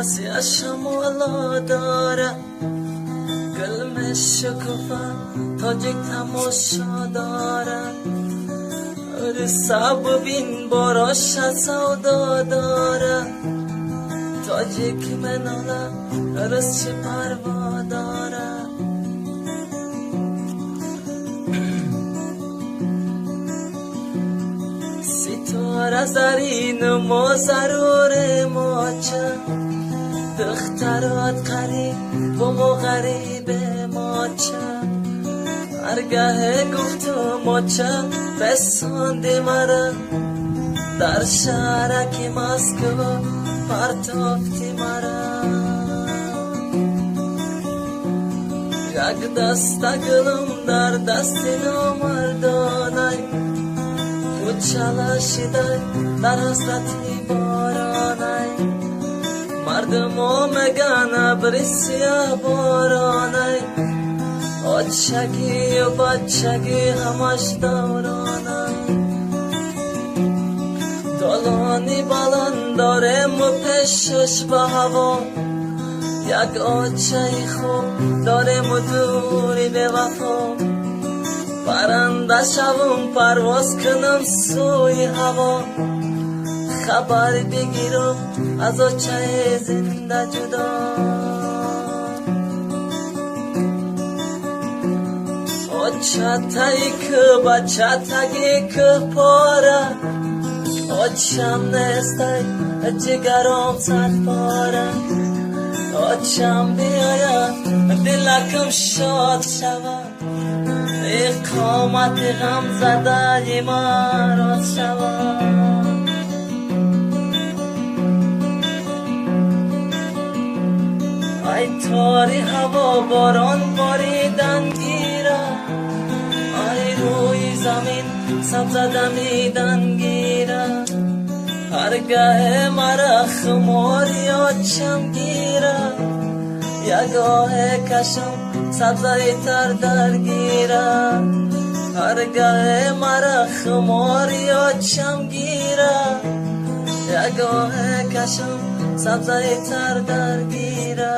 سیاشم والا داره گلم شکوفه تاجیک تماشا داره رساب بین باراش سودا داره تاجیک مناله رس چه پروا داره ستاره زرین ما ضرور ماچه دخترات قریب و ما غریب ماچه هرگاه گفتم ماچه بساندی مرا در شهرک مسکو پرتافتی مرا یک دست گلم در دست نامردانه چلاشیده در حسرتی بارانه مردم ها میگن ابر سیاه بارانه آچگی و بچگی همش دورانه دلانی بلند دارم و پیشش به هوا یک آچه خوب دارم و دوری به وفا پرنده شوم پرواز کنم سوی هوا خبر بگیرم از آچه زنده جدا آچه تایی که بچه تگی که پاره آچم نسته جگرام صد پاره آچم بیاید دلکم شاد شود اقامت غم زده مراد شود ای تاری هوا باران باریدن گیره ای روی زمین سبز دمیدن گیره هرگاه مرا خماری آچم گیره یگاه کشم سبزه تر درگیره هرگاه مرا خماری آچم گیره یگاه کشم سبزه تر درگیره